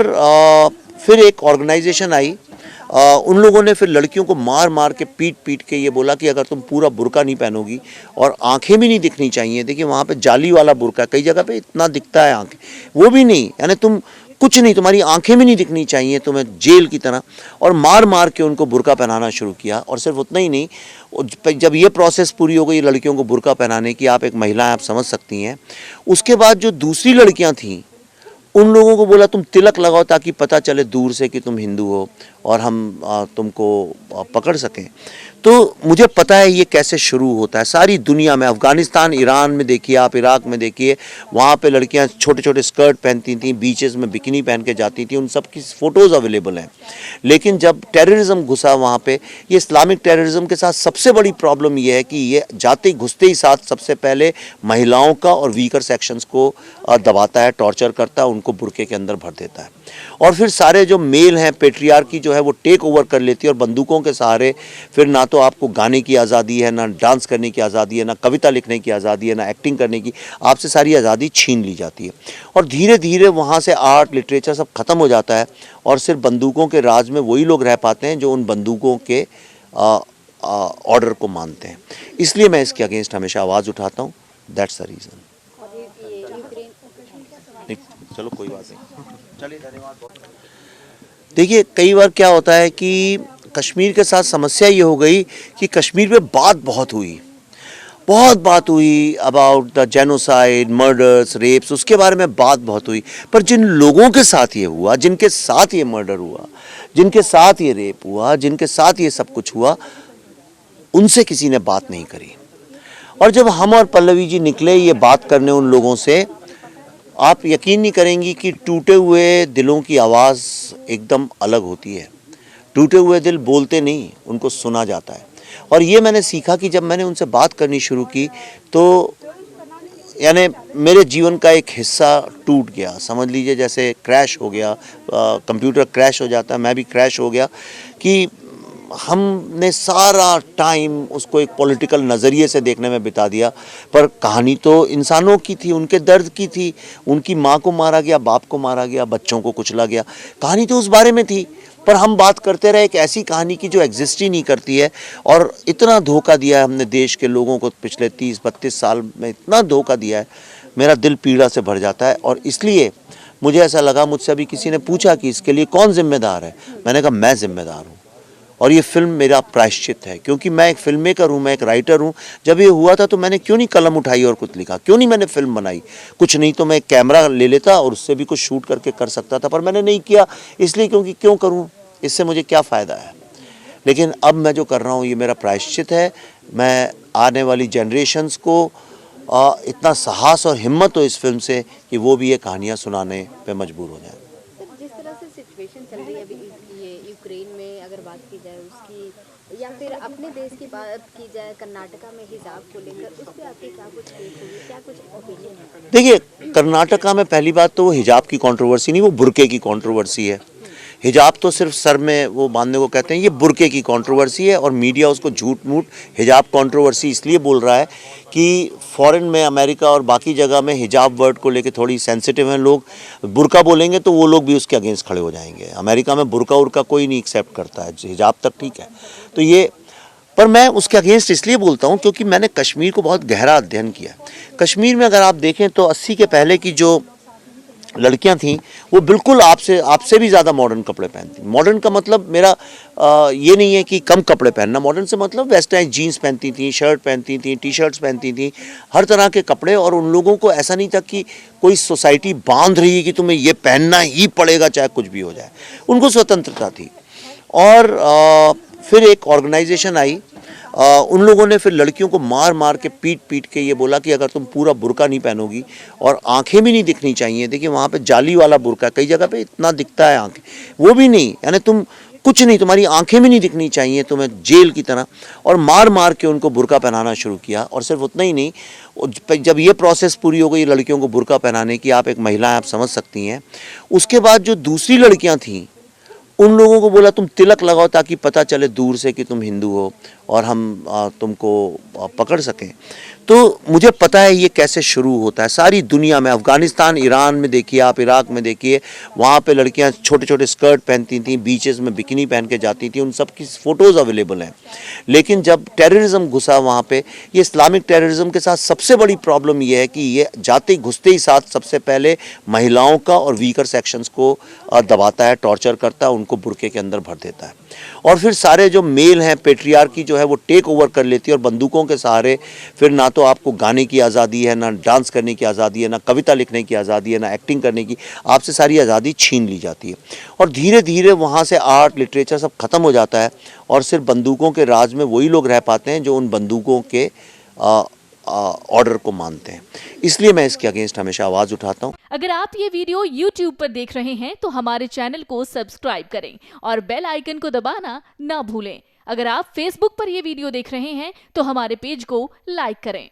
फिर एक organisation I. उन लोगों ने फिर लड़कियों को मार मार के पीट पीट के ये बोला कि अगर तुम पूरा बुर्का नहीं पहनोगी और आंखें भी नहीं दिखनी चाहिए। देखिए वहाँ पे जाली वाला बुर्का, कई जगह पे इतना दिखता है आंखें, वो भी नहीं, यानी तुम कुछ नहीं, तुम्हारी आंखें भी नहीं दिखनी चाहिए तुम्हें, जेल की तरह। और मार मार के उनको बुर्का पहनाना शुरू किया। और सिर्फ उतना ही नहीं, जब ये प्रोसेस पूरी हो गई लड़कियों को बुर्का पहनाने की, आप एक महिला आप समझ सकती हैं, उसके बाद जो दूसरी लड़कियां थीं उन लोगों को बोला तुम तिलक लगाओ ताकि पता चले दूर से कि तुम हिंदू हो और हम तुमको पकड़ सकें। तो मुझे पता है ये कैसे शुरू होता है सारी दुनिया में। अफ़गानिस्तान, ईरान में देखिए आप, इराक में देखिए, वहाँ पे लड़कियाँ छोटे छोटे स्कर्ट पहनती थीं, बीचेस में बिकिनी पहन के जाती थी, उन सब की फ़ोटोज़ अवेलेबल हैं। लेकिन जब टेररिज्म घुसा वहाँ पे, ये इस्लामिक टेररिज्म के साथ सबसे बड़ी प्रॉब्लम ये है कि ये जाते घुसते ही साथ सबसे पहले महिलाओं का और वीकर सेक्शंस को दबाता है, टॉर्चर करता है, उनको बुर्के के अंदर भर देता है। और फिर सारे जो मेल हैं, पेट्रियार्की जो है वो टेक ओवर कर लेती है और बंदूकों के सहारे फिर ना तो आपको गाने की आज़ादी है, ना डांस करने की आज़ादी है, ना कविता लिखने की आज़ादी है, ना एक्टिंग करने की, आपसे सारी आज़ादी छीन ली जाती है। और धीरे धीरे वहाँ से आर्ट, लिटरेचर सब खत्म हो जाता है और सिर्फ बंदूकों के राज में वही लोग रह पाते हैं जो उन बंदूकों के ऑर्डर को मानते हैं। इसलिए मैं इसके अगेंस्ट हमेशा आवाज़ उठाता हूँ। That's the reason. चलो कोई बात नहीं, चलिए धन्यवाद। देखिए कई बार क्या होता है कि कश्मीर के साथ समस्या ये हो गई कि कश्मीर में बात बहुत हुई about the genocide, murders, rapes, उसके बारे में बात बहुत हुई। पर जिन लोगों के साथ ये हुआ, जिनके साथ ये मर्डर हुआ, जिनके साथ ये रेप हुआ, जिनके साथ ये सब कुछ हुआ, उनसे किसी ने बात नहीं करी। और जब हम और पल्लवी जी निकले ये बात करने उन लोगों से, आप यकीन नहीं करेंगी कि टूटे हुए दिलों की आवाज़ एकदम अलग होती है। टूटे हुए दिल बोलते नहीं, उनको सुना जाता है। और ये मैंने सीखा कि जब मैंने उनसे बात करनी शुरू की तो यानी मेरे जीवन का एक हिस्सा टूट गया। समझ लीजिए जैसे क्रैश हो गया, कंप्यूटर क्रैश हो जाता है, मैं भी क्रैश हो गया कि हमने सारा टाइम उसको एक पॉलिटिकल नज़रिए से देखने में बिता दिया। पर कहानी तो इंसानों की थी, उनके दर्द की थी। उनकी माँ को मारा गया, बाप को मारा गया, बच्चों को कुचला गया, कहानी तो उस बारे में थी। पर हम बात करते रहे एक ऐसी कहानी की जो एग्जिस्ट ही नहीं करती है। और इतना धोखा दिया है हमने देश के लोगों को, पिछले 30-32 साल में इतना धोखा दिया है, मेरा दिल पीड़ा से भर जाता है। और इसलिए मुझे ऐसा लगा, मुझसे अभी किसी ने पूछा कि इसके लिए कौन जिम्मेदार है, मैंने कहा मैं जिम्मेदार हूँ। और ये फिल्म मेरा प्रायश्चित है, क्योंकि मैं एक फिल्म मेकर हूँ, मैं एक राइटर हूँ। जब ये हुआ था तो मैंने क्यों नहीं कलम उठाई और कुछ लिखा, क्यों नहीं मैंने फिल्म बनाई। कुछ नहीं तो मैं एक कैमरा ले लेता और उससे भी कुछ शूट करके कर सकता था, पर मैंने नहीं किया। इसलिए क्योंकि क्यों करूँ, इससे मुझे क्या फ़ायदा है। लेकिन अब मैं जो कर रहा हूँ ये मेरा प्रायश्चित है। मैं आने वाली जनरेशन्स को इतना साहस और हिम्मत हो इस फिल्म से कि वो भी ये कहानियाँ सुनाने पे मजबूर हो जाए। जिस तरह से सिचुएशन चल रही है अभी ये यूक्रेन में, अगर बात की जाए उसकी, या फिर अपने देश की बात की जाए कर्नाटका में हिजाब को लेकर, उस पर आपकी क्या कुछ टेक होगी, क्या कुछ ओपिनियन है? देखिए कर्नाटका में पहली बात तो वो हिजाब की कंट्रोवर्सी नहीं, वो बुर्के की कंट्रोवर्सी है। हिजाब तो सिर्फ सर में वो बांधने को कहते हैं, ये बुर्के की कंट्रोवर्सी है। और मीडिया उसको झूठ मूठ हिजाब कंट्रोवर्सी इसलिए बोल रहा है कि फॉरेन में, अमेरिका और बाकी जगह में हिजाब वर्ड को लेके थोड़ी सेंसिटिव हैं लोग। बुर्का बोलेंगे तो वो लोग भी उसके अगेंस्ट खड़े हो जाएंगे। अमेरिका में बुर्का उर्का कोई नहीं एक्सेप्ट करता है, हिजाब तक ठीक है। तो ये, पर मैं उसके अगेंस्ट इसलिए बोलता हूँ क्योंकि मैंने कश्मीर को बहुत गहरा अध्ययन किया। कश्मीर में अगर आप देखें तो 80 के पहले की जो लड़कियां थीं वो बिल्कुल आपसे भी ज़्यादा मॉडर्न कपड़े पहनती। मॉडर्न का मतलब मेरा ये नहीं है कि कम कपड़े पहनना, मॉडर्न से मतलब वेस्टर्न जीन्स पहनती थी, शर्ट पहनती थी, टी शर्ट्स पहनती थी, हर तरह के कपड़े। और उन लोगों को ऐसा नहीं था कि कोई सोसाइटी बांध रही है कि तुम्हें ये पहनना ही पड़ेगा चाहे कुछ भी हो जाए, उनको स्वतंत्रता थी। और फिर एक ऑर्गेनाइजेशन आई। उन लोगों ने फिर लड़कियों को मार मार के पीट पीट के ये बोला कि अगर तुम पूरा बुर्का नहीं पहनोगी और आंखें भी नहीं दिखनी चाहिए। देखिए वहाँ पे जाली वाला बुर्का, कई जगह पे इतना दिखता है आंखें, वो भी नहीं, यानी तुम कुछ नहीं, तुम्हारी आंखें भी नहीं दिखनी चाहिए तुम्हें, जेल की तरह। और मार मार के उनको बुर्का पहनाना शुरू किया। और सिर्फ उतना ही नहीं, जब ये प्रोसेस पूरी हो गई लड़कियों को बुर्का पहनाने की, आप एक महिला आप समझ सकती हैं, उसके बाद जो दूसरी लड़कियां थीं उन लोगों को बोला तुम तिलक लगाओ ताकि पता चले दूर से कि तुम हिंदू हो और हम तुमको पकड़ सकें। तो मुझे पता है ये कैसे शुरू होता है। सारी दुनिया में, अफ़गानिस्तान, ईरान में देखिए आप, इराक में देखिए, वहाँ पे लड़कियाँ छोटे छोटे स्कर्ट पहनती थीं, बीचेस में बिकिनी पहन के जाती थी, उन सब की फ़ोटोज़ अवेलेबल हैं। लेकिन जब टेररिज्म घुसा वहाँ पे, ये इस्लामिक टेररिज्म के साथ सबसे बड़ी प्रॉब्लम ये है कि ये जाते घुसते ही साथ सबसे पहले महिलाओं का और वीकर सेक्शंस को दबाता है, टॉर्चर करता है, उनको बुर्के के अंदर भर देता है। और फिर सारे जो मेल हैं, पेट्रियार्की जो है वो टेक ओवर कर लेती है और बंदूकों के सहारे फिर ना तो आपको गाने की आज़ादी है, ना डांस करने की आज़ादी है, ना कविता लिखने की आज़ादी है, ना एक्टिंग करने की, आपसे सारी आज़ादी छीन ली जाती है। और धीरे धीरे वहाँ से आर्ट, लिटरेचर सब खत्म हो जाता है और सिर्फ बंदूकों के राज में वही लोग रह पाते हैं जो उन बंदूकों के ऑर्डर को मानते हैं। इसलिए मैं इसके अगेंस्ट हमेशा आवाज़ उठाता हूँ। अगर आप ये वीडियो YouTube पर देख रहे हैं तो हमारे चैनल को सब्सक्राइब करें और बेल आइकन को दबाना ना भूलें। अगर आप Facebook पर ये वीडियो देख रहे हैं तो हमारे पेज को लाइक करें।